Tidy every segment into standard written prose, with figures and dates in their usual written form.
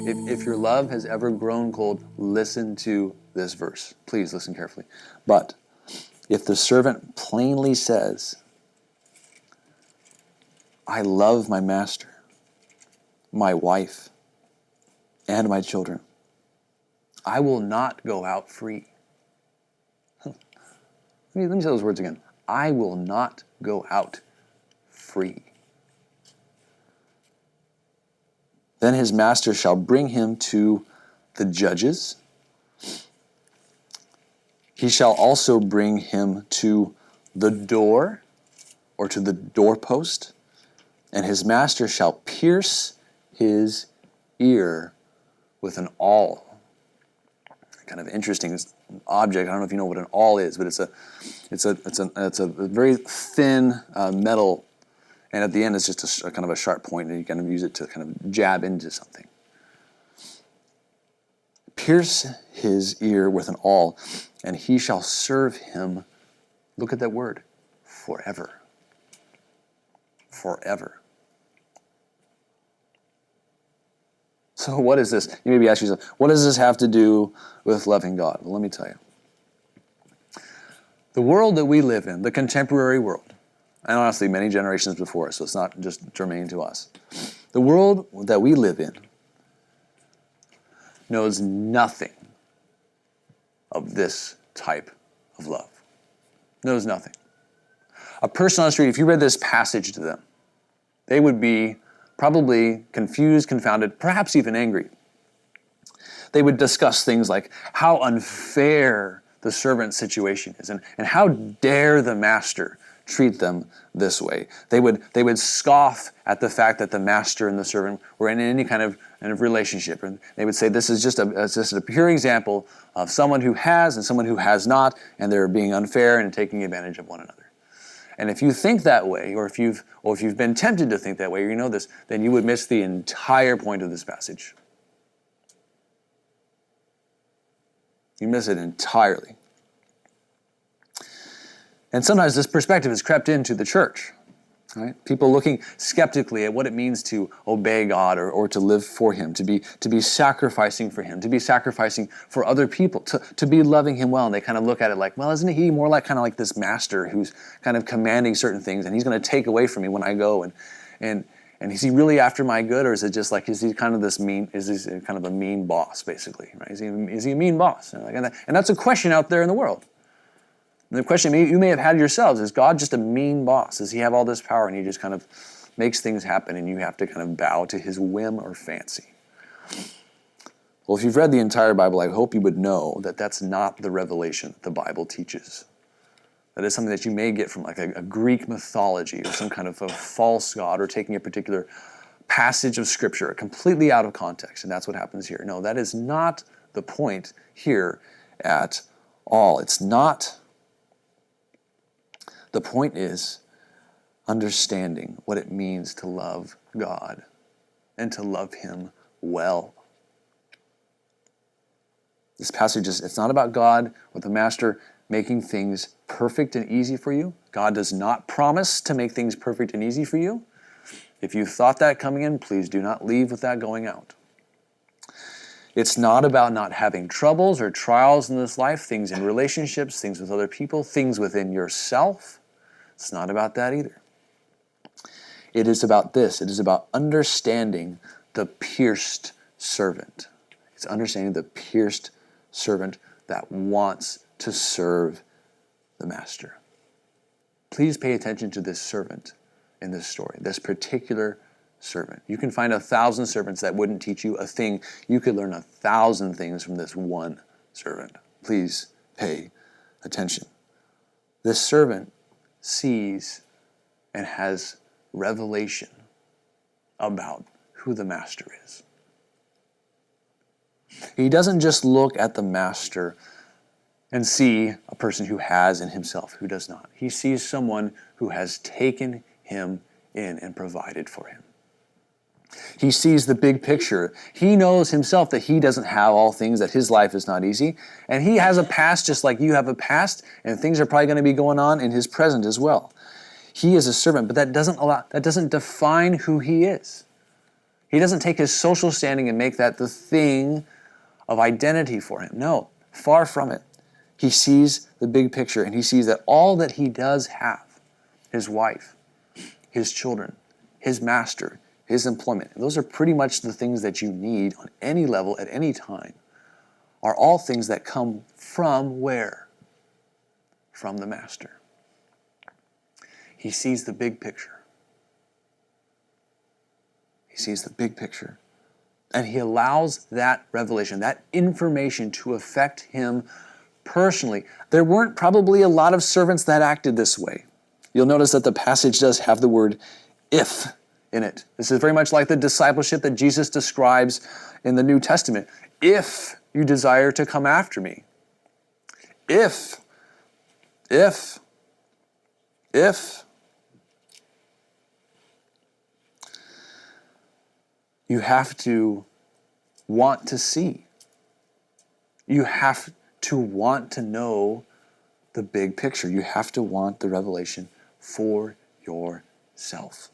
If your love has ever grown cold, listen to this verse. Please listen carefully. But if the servant plainly says, I love my master, my wife, and my children, I will not go out free. Let me say those words again. I will not go out free. Then his master shall bring him to the judges. He shall also bring him to the door, or to the doorpost, and his master shall pierce his ear with an awl. Kind of interesting object. I don't know if you know what an awl is, but it's a very thin metal, and at the end it's just a kind of a sharp point, and you kind of use it to kind of jab into something. Pierce his ear with an awl, and he shall serve him, look at that word, forever. Forever. So what is this? You may be asking yourself, what does this have to do with loving God? Well, let me tell you. The world that we live in, the contemporary world, and honestly many generations before us, so it's not just germane to us. The world that we live in knows nothing of this type of love. Knows nothing. A person on the street, if you read this passage to them, they would be probably confused, confounded, perhaps even angry. They would discuss things like how unfair the servant's situation is, and how dare the master treat them this way. They would scoff at the fact that the master and the servant were in any kind of relationship, and they would say this is just a pure example of someone who has and someone who has not, and they're being unfair and taking advantage of one another. And if you think that way, or if you've been tempted to think that way, or you know this, then you would miss the entire point of this passage. You miss it entirely. And sometimes this perspective has crept into the church. Right? People looking skeptically at what it means to obey God or to live for Him, to be sacrificing for Him, to be sacrificing for other people, to be loving Him well. And they kind of look at it like, well, isn't He more like kind of like this master who's kind of commanding certain things, and He's going to take away from me when I go? And is He really after my good, or is it just like, is He kind of this mean? Is He kind of a mean boss, basically? Right? Is he a mean boss? And that's a question out there in the world. And the question you may have had yourselves, is God just a mean boss? Does He have all this power and He just kind of makes things happen and you have to kind of bow to His whim or fancy? Well, if you've read the entire Bible, I hope you would know that that's not the revelation that the Bible teaches. That is something that you may get from like a Greek mythology or some kind of a false god, or taking a particular passage of Scripture completely out of context, and that's what happens here. No, that is not the point here at all. It's not. The point is understanding what it means to love God and to love Him well. This passage it's not about God or the Master making things perfect and easy for you. God does not promise to make things perfect and easy for you. If you thought that coming in, please do not leave with that going out. It's not about not having troubles or trials in this life, things in relationships, things with other people, things within yourself. It's not about that either. It is about this. It is about understanding the pierced servant. It's understanding the pierced servant that wants to serve the master. Please pay attention to this servant in this story, this particular servant. You can find 1,000 servants that wouldn't teach you a thing. You could learn 1,000 things from this one servant. Please pay attention. This servant sees and has revelation about who the master is. He doesn't just look at the master and see a person who has in himself, who does not. He sees someone who has taken him in and provided for him. He sees the big picture. He knows himself that he doesn't have all things, that his life is not easy. And he has a past just like you have a past, and things are probably going to be going on in his present as well. He is a servant, but that doesn't define who he is. He doesn't take his social standing and make that the thing of identity for him. No, far from it. He sees the big picture, and he sees that all that he does have, his wife, his children, his master, his employment, and those are pretty much the things that you need on any level at any time, are all things that come from where? From the master. He sees the big picture. He sees the big picture. And he allows that revelation, that information to affect him personally. There weren't probably a lot of servants that acted this way. You'll notice that the passage does have the word if in it. This is very much like the discipleship that Jesus describes in the New Testament. If you desire to come after me. If. You have to want to see. You have to want to know the big picture. You have to want the revelation for yourself.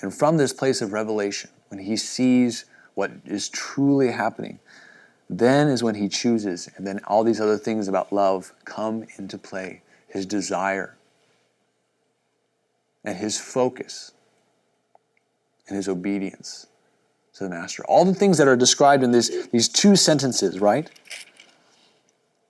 And from this place of revelation, when he sees what is truly happening, then is when he chooses, and then all these other things about love come into play. His desire and his focus and his obedience to the master. All the things that are described in these two sentences, right?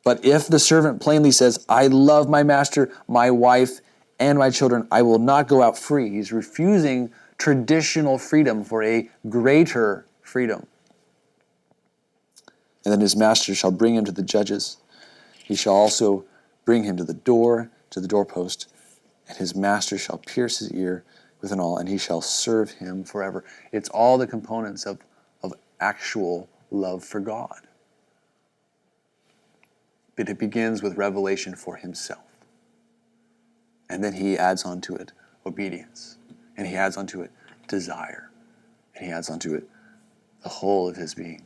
But if the servant plainly says, I love my master, my wife, and my children, I will not go out free. He's refusing traditional freedom for a greater freedom. And then his master shall bring him to the judges. He shall also bring him to the doorpost, and his master shall pierce his ear with an awl, and he shall serve him forever. It's all the components of actual love for God. But it begins with revelation for himself. And then he adds onto it obedience. And he adds onto it desire. And he adds onto it the whole of his being.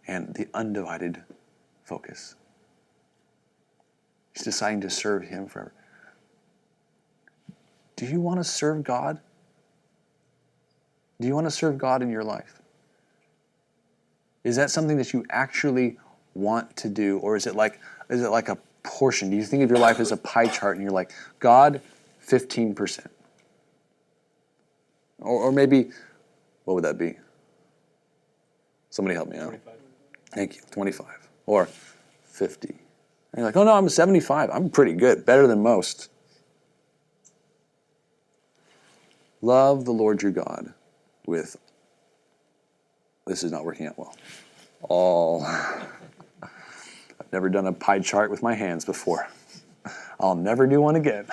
And the undivided focus. He's deciding to serve him forever. Do you want to serve God? Do you want to serve God in your life? Is that something that you actually want to do? Or is it like a portion? Do you think of your life as a pie chart and you're like, God, 15%? Or maybe, what would that be? Somebody help me out. 25. Thank you, 25. Or 50. And you're like, oh no, I'm a 75. I'm pretty good, better than most. Love the Lord your God with, this is not working out well, all. I've never done a pie chart with my hands before. I'll never do one again.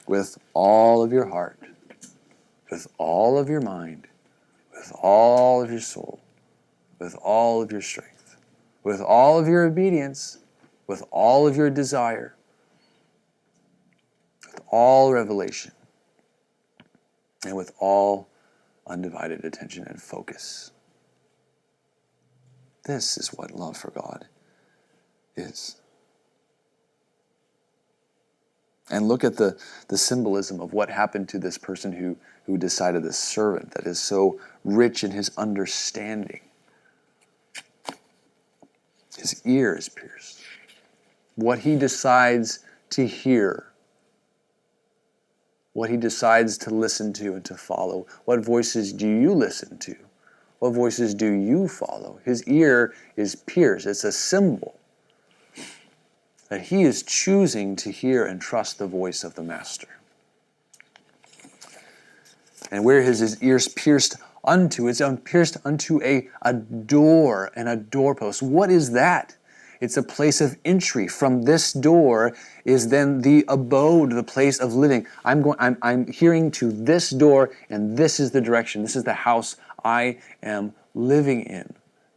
With all of your heart, with all of your mind, with all of your soul, with all of your strength, with all of your obedience, with all of your desire, with all revelation, and with all undivided attention and focus. This is what love for God is. And look at the symbolism of what happened to this person who decided, this servant that is so rich in his understanding. His ear is pierced. What he decides to hear, what he decides to listen to and to follow. What voices do you listen to? What voices do you follow? His ear is pierced. It's a symbol that he is choosing to hear and trust the voice of the master. And where is his ears pierced unto? It's pierced unto a door and a doorpost. What is that? It's a place of entry. From this door is then the abode, the place of living. I'm hearing to this door, and this is the direction. This is the house I am living in.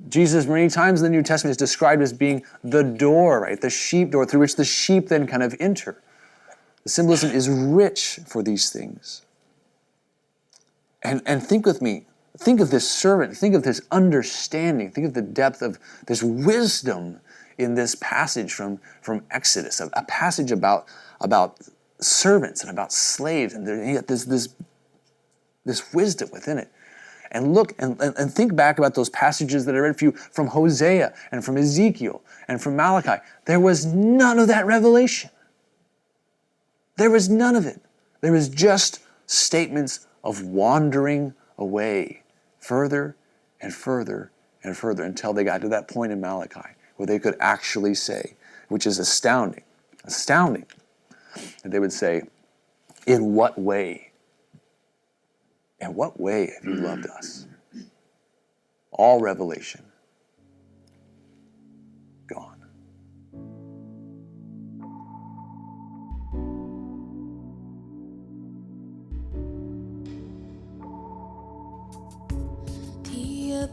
Jesus, many times in the New Testament, is described as being the door, right? The sheep door through which the sheep then kind of enter. The symbolism is rich for these things. And think with me. Think of this servant. Think of this understanding. Think of the depth of this wisdom in this passage from Exodus, a passage about servants and about slaves, and yet there's this wisdom within it. And look and think back about those passages that I read for you from Hosea and from Ezekiel and from Malachi. There was none of that revelation. There was none of it. There was just statements of wandering away further and further and further until they got to that point in Malachi where they could actually say, which is astounding, that they would say, in what way have you loved us? All revelation gone. Be a